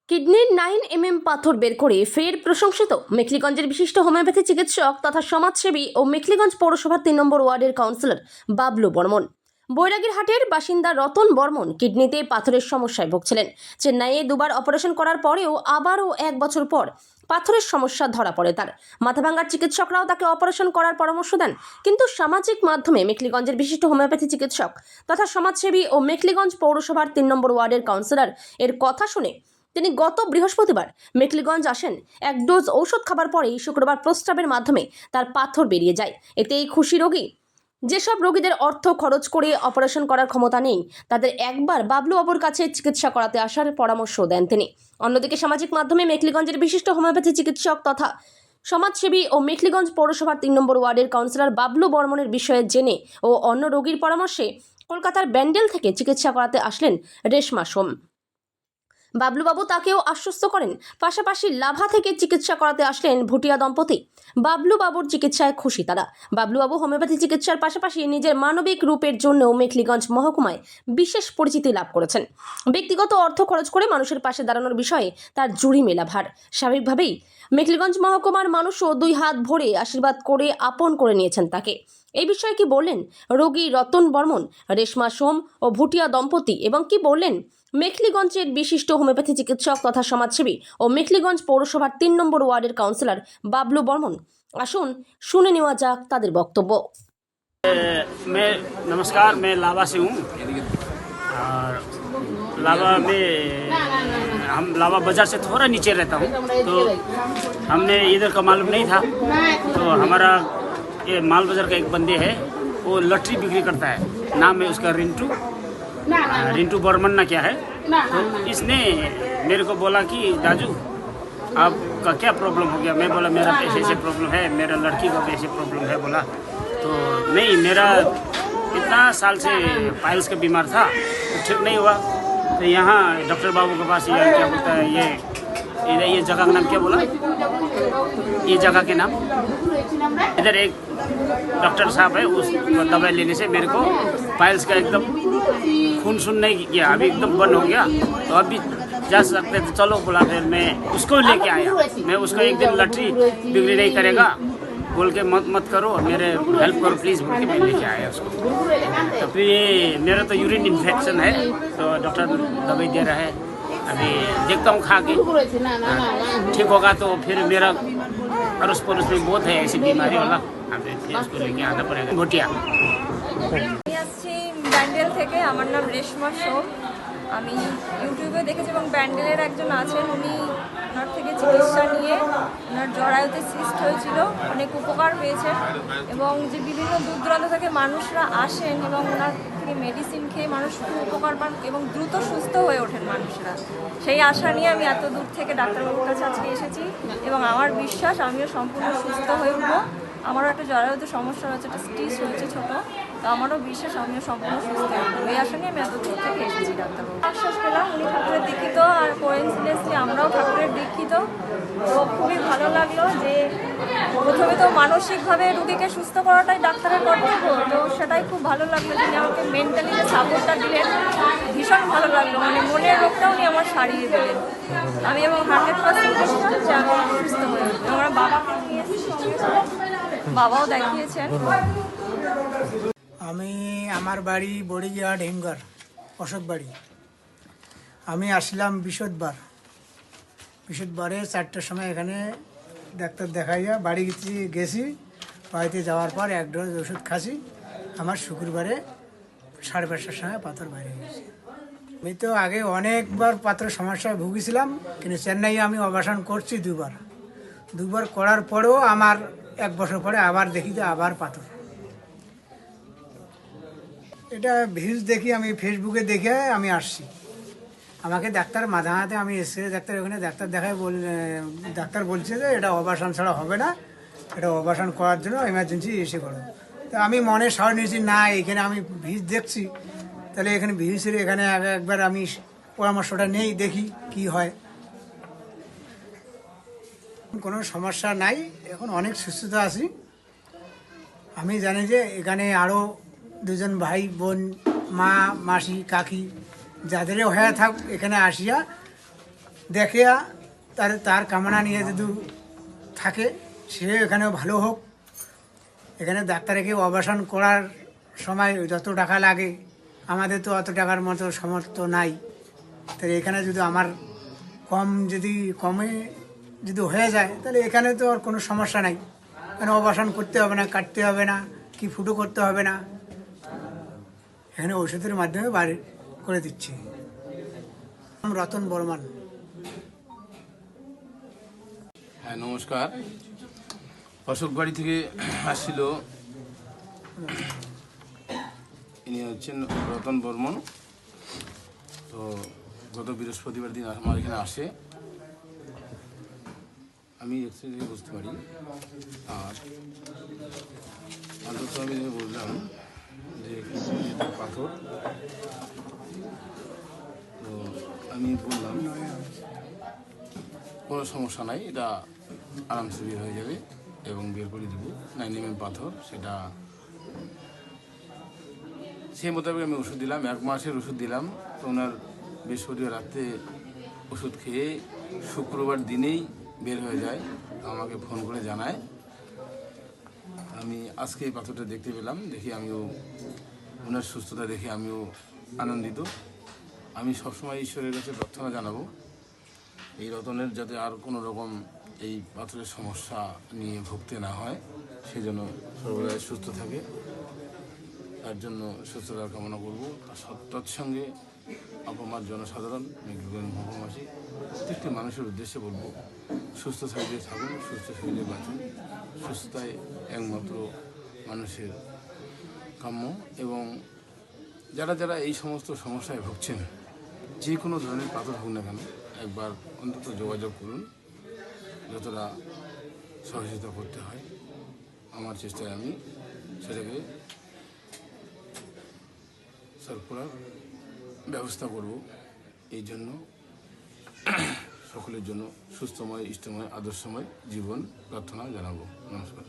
কিডনির 9 mm পাথর বের করে ফের প্রশংসিত মেখলিগঞ্জের বিশিষ্ট হোমিওপ্যাথি চিকিৎসক তথা সমাজসেবী ও মেখলিগঞ্জ পৌরসভার 3 নম্বর ওয়ার্ডের কাউন্সিলর বাবলু বর্মন। বৈরাগীরহাটের বাসিন্দা রতন বর্মন কিডনিতে পাথরের সমস্যায় ভুগছিলেন। চেন্নাইয়ে দুবার অপারেশন করার পরেও আবারও 1 বছর পর পাথরের সমস্যা ধরা পড়ে তার। মাথাভাঙ্গার চিকিৎসকরাও তাকে অপারেশন করার পরামর্শ দেন, কিন্তু সামাজিক মাধ্যমে মেখলিগঞ্জের বিশিষ্ট হোমিওপ্যাথি চিকিৎসক তথা সমাজসেবী ও মেখলিগঞ্জ পৌরসভার 3 নম্বর ওয়ার্ডের কাউন্সিলর এর কথা শুনে তিনি গত বৃহস্পতিবার মেখলিগঞ্জ আসেন। 1 ডোজ ঔষধ খাবার পরেই শুক্রবার প্রস্রাবের মাধ্যমে তার পাথর বেরিয়ে যায়। এতেই খুশি রোগী। যেসব রোগীদের অর্থ খরচ করে অপারেশন করার ক্ষমতা নেই, তাদের একবার বাবলু বাবুর কাছে চিকিৎসা করাতে আসার পরামর্শ দেন তিনি। অন্যদিকে সামাজিক মাধ্যমে মেখলিগঞ্জের বিশিষ্ট হোমিওপ্যাথি চিকিৎসক তথা সমাজসেবী ও মেখলিগঞ্জ পৌরসভার 3 নম্বর ওয়ার্ডের কাউন্সিলর বাবলু বর্মনের বিষয়ে জেনে ও অন্য রোগীর পরামর্শে কলকাতার ব্যান্ডেল থেকে চিকিৎসা করাতে আসলেন রেশমা সোম। বাবলুবাবু তাকেও আশ্বস্ত করেন। পাশাপাশি লাভা থেকে চিকিৎসা করাতে আসলেন ভুটিয়া দম্পতি। বাবলুবাবুর চিকিৎসায় খুশি তারা। বাবলুবাবু হোমিওপ্যাথি চিকিৎসার পাশাপাশি নিজের মানবিক রূপের জন্যও মেখলিগঞ্জ মহকুমায় বিশেষ পরিচিতি লাভ করেছেন। ব্যক্তিগত অর্থ খরচ করে মানুষের পাশে দাঁড়ানোর বিষয়ে তার জুড়ি মেলা ভার। স্বাভাবিকভাবেই মেখলিগঞ্জ মহকুমার মানুষও 2 হাত ভরে আশীর্বাদ করে আপন করে নিয়েছেন তাকে। এই বিষয়ে কি বললেন রোগী রতন বর্মন, রেশমা সোম ও ভুটিয়া দম্পতি, এবং কি বললেন মেখলিগঞ্জের বিশিষ্ট হোমিওপ্যাথি চিকিৎসক তথা সমাজসেবী ও মেখলিগঞ্জ পৌরসভার 3 নম্বর ওয়ার্ডের কাউন্সিলর বাবলু বর্মন, আসুন শুনে नेওয়া যাক তাদের বক্তব্য। मैं नमस्कार, मैं लावा से हूँ और लावा में हम लावा बाज़ार से थोड़ा नीचे रहता हूँ, तो हमने इधर का मालूम नहीं था। तो हमारा ये माल बाज़ार का एक बंदे है, वो लटरी बिक्री करता है। नाम है उसका रिंटू बर्मन ना क्या है। तो इसने मेरे को बोला कि दाजू आपका क्या प्रॉब्लम हो गया। मैं बोला मेरा ऐसे ऐसे प्रॉब्लम है, मेरा लड़की का भी ऐसे प्रॉब्लम है। बोला तो नहीं, मेरा इतना साल से पाइल्स का बीमार था, तो ठीक नहीं हुआ। तो यहाँ डॉक्टर बाबू के पास ये क्या बोलता है, ये जगह का नाम क्या बोला, ये जगह के नाम, इधर एक डॉक्टर साहब है, उस दवाई लेने से मेरे को पाइल्स का एकदम खून सुन नहीं किया, अभी एकदम बंद हो गया। तो अभी जा सकते तो चलो बोला। फिर मैं उसको लेके आया। मैं उसको एक दिन लटरी बिक्री नहीं करेगा बोल के मत करो, मेरे हेल्प करो प्लीज़ बोल के मैं लेके आया उसको। तो फिर ये मेरा तो यूरिन इन्फेक्शन है, तो डॉक्टर दवाई दे रहा है। अभी देखता हूँ खा के, ठीक होगा तो फिर मेरा अड़ोस पड़ोस में बहुत है ऐसी बीमारी वाला, अभी उसको लेके आना पड़ेगा। भुटिया আমি আসছি ব্যান্ডেল থেকে। আমার নাম রেশমা সোম। আমি ইউটিউবে দেখেছি এবং ব্যান্ডেলের একজন আছেন, উনি ওনার থেকে চিকিৎসা নিয়ে ওনার জরায়ুতে সিস্ট হয়েছিল, অনেক উপকার পেয়েছেন এবং যে বিভিন্ন দূর দূরান্ত থেকে মানুষরা আসেন এবং ওনার থেকে মেডিসিন খেয়ে মানুষ খুব উপকার পান এবং দ্রুত সুস্থ হয়ে ওঠেন মানুষরা। সেই আশা নিয়ে আমি এত দূর থেকে ডাক্তারবাবুর কাছে আজকে এসেছি এবং আমার বিশ্বাস আমিও সম্পূর্ণ সুস্থ হয়ে উঠবো। আমারও একটা জরায়ুতে সমস্যা হয়েছে, একটা স্টিচ হয়েছে ছোটো, তো আমারও বিশ্বাস আমিও সম্পূর্ণ সুস্থ হয়ে উঠবো। এই আশা নিয়ে আমি এত দূর থেকে এসেছি ডাক্তারবাবু। আশ্বাস পেলাম, উনি ঠাকুরের দীক্ষিত আর কোইন্সিডেন্টলি আমরাও ঠাকুরের দীক্ষিত। তো খুবই ভালো লাগলো যে প্রথমে তো মানসিকভাবে রুগীকে সুস্থ করাটাই ডাক্তারের কর্তব্য, তো সেটাই খুব ভালো লাগলো। যিনি আমাকে মেন্টালি যে সাপোর্টটা দিলেন ভীষণ ভালো লাগলো, মানে মনের রোগটা উনি আমার সারিয়ে দিলেন। আমি এবং 100% বিশ্বাস যে আমি সুস্থ হয়ে উঠবো। আমার বাবাকে নিয়ে এসেছি, বাবাও দেখিয়েছেন। আমার বাড়ি বড়িয়া ঢেঙ্গার অশোক বাড়ি। আমি আসলাম বৃহস্পতিবারে 4টার সময় এখানে ডাক্তার দেখাইয়া বাড়ি গেছি। বাড়িতে যাওয়ার পর 1 ডোজ ওষুধ খাসি। আমার শুক্রবারে 5:30টার সময় পাথর বাইরে গেছে। আমি তো আগে অনেকবার পাথরের সমস্যায় ভুগেছিলাম, কিন্তু চেন্নাইয়ে আমি অপারেশন করছি দুবার করার পরেও আমার 1 বছর পরে আবার দেখি যে আবার পাথর। এটা ভিউজ দেখি, আমি ফেসবুকে দেখে আমি আসছি। আমাকে ডাক্তার মাঝে আমি এসে ডাক্তার ওখানে ডাক্তার দেখায় ডাক্তার বলছে যে এটা অপারেশন ছাড়া হবে না, এটা অপারেশন করার জন্য এমার্জেন্সি এসে করো। তো আমি মনে সাহস নিয়েছি, না এখানে আমি ভিউজ দেখছি, তাহলে এখানে ভিউজের এখানে একবার আমি পরামর্শটা নেই, দেখি কি হয়। কোনো সমস্যা নাই, এখন অনেক সুস্থতা আছি। আমি জানি যে এখানে আরও 2জন ভাই বোন, মা মাসি কাকি যাদেরও হয়ে থাক এখানে আসিয়া দেখে তার কামনা নিয়ে যদি থাকে সে এখানেও ভালো হোক। এখানে ডাক্তারকে অপারেশন করার সময় যত টাকা লাগে আমাদের তো অত টাকার মতো সামর্থ্য নাই। তাহলে এখানে যদি আমার কমে যদি হয়ে যায় তাহলে এখানে তো আর কোনো সমস্যা নাই। এখানে অপারেশন করতে হবে না, কাটতে হবে না, কি ফুটো করতে হবে না, এখানে ওষুধের মাধ্যমে বার করে দিচ্ছি। নাম রতন বর্মন। হ্যাঁ নমস্কার। অশোক বাড়ি থেকে আসছিল, ইনি হচ্ছেন রতন বর্মন। তো গত বৃহস্পতিবার দিন আমার এখানে আসে, আমি এক্সরে দেখে বুঝতে পারি। আর অন্তত আমি দেখে বুঝলাম যে এটা পাথর। তো আমি বললাম কোনো সমস্যা নাই, এটা আরামসে বের হয়ে যাবে এবং বের করে দেবো। 9 mm পাথর, সেটা সেই মোতাবেক আমি ওষুধ দিলাম, 1 মাসের ওষুধ দিলাম। তো ওনার বৃহস্পতিবার রাত্রে ওষুধ খেয়ে শুক্রবার দিনেই বের হয়ে যায়, আমাকে ফোন করে জানায়। আমি আজকে এই পাথরটা দেখতে পেলাম, দেখি আমিও ওনার সুস্থতা দেখে আমিও আনন্দিত। আমি সবসময় ঈশ্বরের কাছে প্রার্থনা জানাবো এই রতনের যাতে আর কোনো রকম এই পাথরের সমস্যা নিয়ে ভুগতে না হয়, সেই জন্য সর্বদা সুস্থ থাকে, তার জন্য সুস্থতার কামনা করব। আর তৎসঙ্গে আপামার জনসাধারণ, মেঘলিগঞ্জ মহকুমাবাসী প্রত্যেকটি মানুষের উদ্দেশ্যে বলবো, সুস্থ শরীরে থাকুন, সুস্থ শরীরে বাঁচুন। সুস্থতায় একমাত্র মানুষের কাম্য। এবং যারা যারা এই সমস্ত সমস্যায় ভুগছেন, যে কোনো ধরনের পাথর হোক না কেন, একবার অন্তত যোগাযোগ করুন। যতটা সহযোগিতা করতে হয় আমার চেষ্টায় আমি সেটাকে সলভ করার ব্যবস্থা করব। এই জন্য সকলের জন্য সুস্থময়, ইষ্টময়, আদর্শময় জীবন প্রার্থনা জানাবো। নমস্কার।